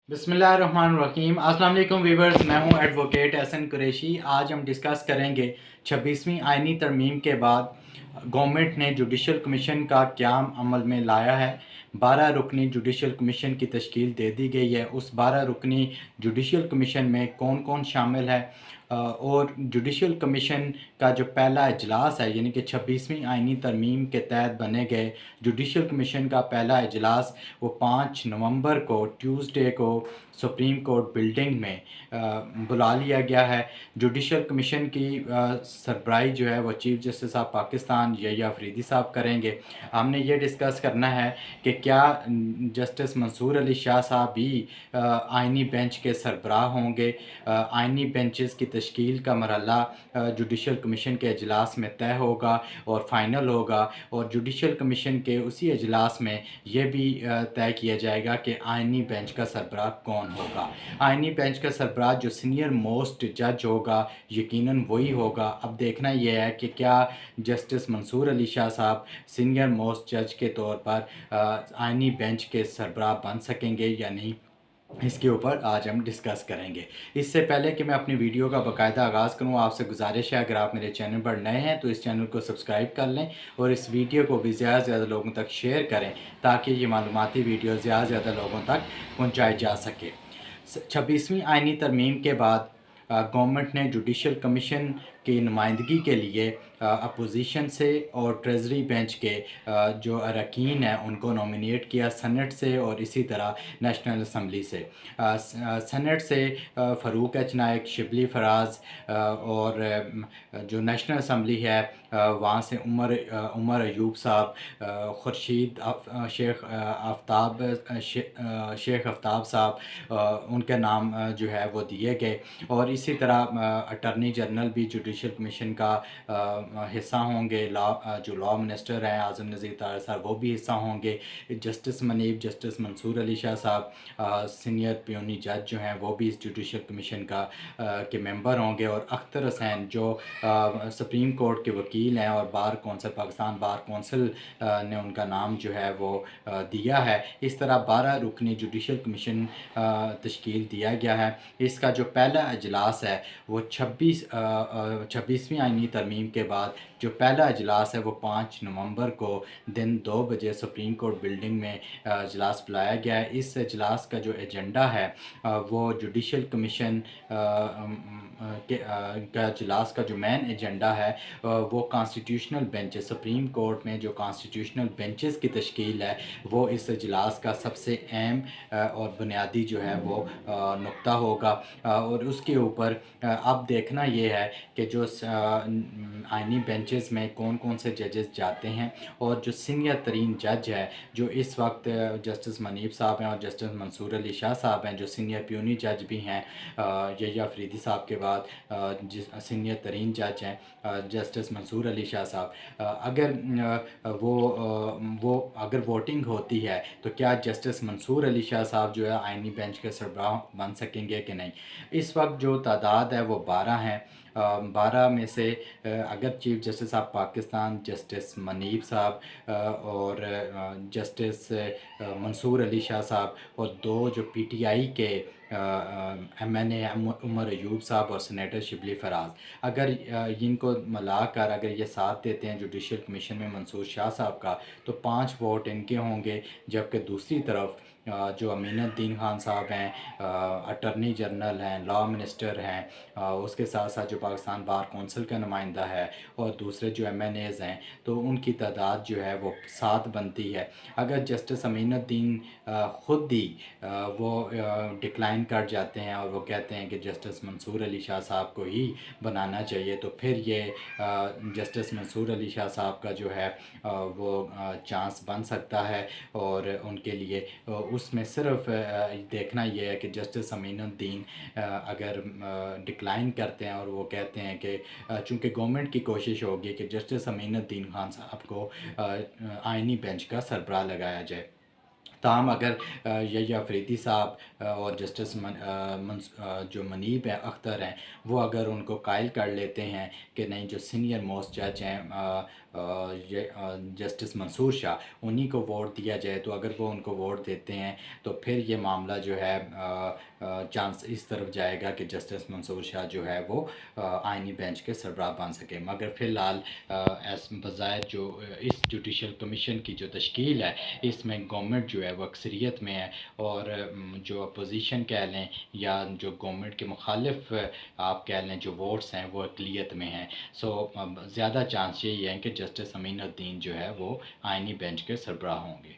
बिस्मिल्लाहिर्रहमानिर्रहीम। अस्सलाम वालेकुम वीवर्स, मैं हूं एडवोकेट एहसन कुरैशी। आज हम डिस्कस करेंगे 26वीं आइनी तरमीम के बाद गवर्नमेंट ने जुडिशल कमीशन का क़याम अमल में लाया है। 12 रुकनी जुडिशल कमीशन की तश्कील दे दी गई है। उस 12 रुकनी जुडिशल कमीशन में कौन कौन शामिल है और जुडिशल कमीशन का जो पहला इजलास है, यानी कि 26वीं आइनी तरमीम के तहत बने गए जुडिशल कमीशन का पहला इजलास वो 5 नवंबर को ट्यूसडे को सुप्रीम कोर्ट बिल्डिंग में बुला लिया गया है। जुडिशल कमीशन की सरबराही जो है वो chief justice of Pakistan Yahya Afridi साहब करेंगे। हमने ये डिस्कस करना है कि क्या जस्टिस मंसूर अली शाह साहब भी आइनी बेंच के सरबराह होंगे। आइनी बेंचेस की तश्कील का मरहला जुडिशल कमीशन के अजलास में तय होगा और फ़ाइनल होगा, और जुडिशल कमीशन के उसी अजलास में ये भी तय किया जाएगा कि आइनी बेंच का सरबराह कौन होगा। आइनी बेंच का सरबराह जो सीनियर मोस्ट जज होगा यकीनन वही होगा। अब देखना यह है कि क्या जस्टिस मंसूर अली शाह साहब सीनियर मोस्ट जज के तौर पर आइनी बेंच के सरबराह बन सकेंगे या नहीं, इसके ऊपर आज हम डिस्कस करेंगे। इससे पहले कि मैं अपनी वीडियो का बाकायदा आगाज़ करूं, आपसे गुजारिश है अगर आप मेरे चैनल पर नए हैं तो इस चैनल को सब्सक्राइब कर लें और इस वीडियो को भी ज़्यादा से ज़्यादा लोगों तक शेयर करें ताकि ये मालूमाती वीडियो ज़्यादा से ज़्यादा लोगों तक पहुंचाई जा सके। 26वीं आइनी तरमीम के बाद गवर्नमेंट ने जुडिशल कमीशन की नुमाइंदगी के लिए अपोजिशन से और ट्रेजरी बेंच के जो अरकान हैं उनको नॉमिनेट किया, सेनेट से और इसी तरह नेशनल असम्बली से। सेनेट से फ़ारूक एच नायक, शिबली फराज और जो नेशनल असम्बली है वहाँ से उमर अयूब साहब, खुर्शीद शेख आफ्ताब साहब, उनके नाम जो है वो दिए गए। और इसी तरह अटर्नी जनरल भी जुडिशल कमीशन का हिस्सा होंगे। जो लॉ मिनिस्टर हैं आज़म नज़ीर तारड़ साहब वो भी हिस्सा होंगे। जस्टिस मनीब, जस्टिस मंसूर अली शाह साहब सीनियर पियोनी जज जो हैं वो भी इस जुडिशल कमीशन का के मेंबर होंगे। और अख्तर हुसैन जो सुप्रीम कोर्ट के वकील हैं और bar council, Pakistan bar council ने उनका नाम जो है वो दिया है। इस तरह 12 रुकनी जुडिशल कमीशन तश्कील दिया गया है। इसका जो पहला अजलास है वो 26वीं आइनी तरमीम के बाद जो पहला अजलास है वो 5 नवंबर को दिन 2 बजे सुप्रीम कोर्ट बिल्डिंग में अजलास बुलाया गया है। इस अजलास का जो एजेंडा है वो जुडिशल कमीशन का अजलास का जो मेन एजेंडा है वो कॉन्स्टिट्यूशनल बेंचेस, सुप्रीम कोर्ट में जो कॉन्स्टिट्यूशनल बेंचेस की तश्कील है वो इस अजलास का सबसे अहम और बुनियादी जो है वो नुक्ता होगा। और उसके ऊपर अब देखना ये है कि जो आइनी बेंचेस में कौन कौन से जजेस जाते हैं और जो सीनियर तरीन जज है जो इस वक्त जस्टिस मनीब साहब हैं और जस्टिस मंसूर अली शाह साहब हैं जो सीनियर प्यूनी जज भी हैं, यहिया अफरीदी साहब के बाद सीनियर तरीन जज हैं जस्टिस मंसूर अली शाह साहब। अगर वो अगर वोटिंग होती है तो क्या जस्टिस मंसूर अली शाह साहब जो है आइनी बेंच के सरबराह बन सकेंगे कि नहीं। इस वक्त जो तादाद है वो 12 हैं। 12 में से अगर chief justice of Pakistan justice Munib साहब और जस्टिस मंसूर अली शाह साहब और 2 जो पीटीआई के एमएनए उमर अयूब साहब और सेनेटर शिबली फराज, अगर इनको मिलाकर अगर ये साथ देते हैं जुडिशल कमीशन में मंसूर शाह साहब का तो 5 वोट इनके होंगे। जबकि दूसरी तरफ जो अमीनुद्दीन खान साहब हैं, अटर्नी जनरल हैं, लॉ मिनिस्टर हैं, उसके साथ साथ जो पाकिस्तान बार कौंसिल का नुमाइंदा है और दूसरे जो एमएनएज़ हैं तो उनकी तादाद जो है वो 7 बनती है। अगर जस्टिस अमीनुद्दीन ख़ुद ही वो डिक्लाइन कर जाते हैं और वो कहते हैं कि जस्टिस मंसूर अली शाह साहब को ही बनाना चाहिए तो फिर ये जस्टिस मंसूर अली शाह साहब का जो है वो चांस बन सकता है। और उनके लिए उसमें सिर्फ देखना ये है कि जस्टिस अमीनुद्दीन अगर डिक्लाइन करते हैं और वो कहते हैं कि चूँकि गवर्नमेंट की कोशिश होगी कि जस्टिस अमीनुद्दीन खान साहब को आइनी बेंच का सरबराह लगाया जाए, ताहम अगर यहिया अफरीदी साहब और जस्टिस जो मनीब हैं, अख्तर हैं, वो अगर उनको कायल कर लेते हैं कि नहीं जो सीनियर मोस्ट जज हैं جسٹس منصور شاہ انہی کو ووٹ دیا جائے، تو اگر وہ ان کو ووٹ دیتے ہیں تو پھر یہ معاملہ جو ہے چانس اس طرف جائے گا کہ جسٹس منصور شاہ جو ہے وہ آئینی بینچ کے سربراہ بن سکے۔ مگر فی الحال ایس بظاہر جو اس جوڈیشل کمیشن کی جو تشکیل ہے اس میں گورنمنٹ جو ہے وہ اکثریت میں ہے، اور جو اپوزیشن کہہ لیں یا جو گورنمنٹ کے مخالف آپ کہہ لیں جو ووٹس ہیں وہ اقلیت میں ہیں۔ سو زیادہ چانس یہی ہے کہ جسٹس امین الدین جو ہے وہ آئینی بینچ کے سربراہ ہوں گے۔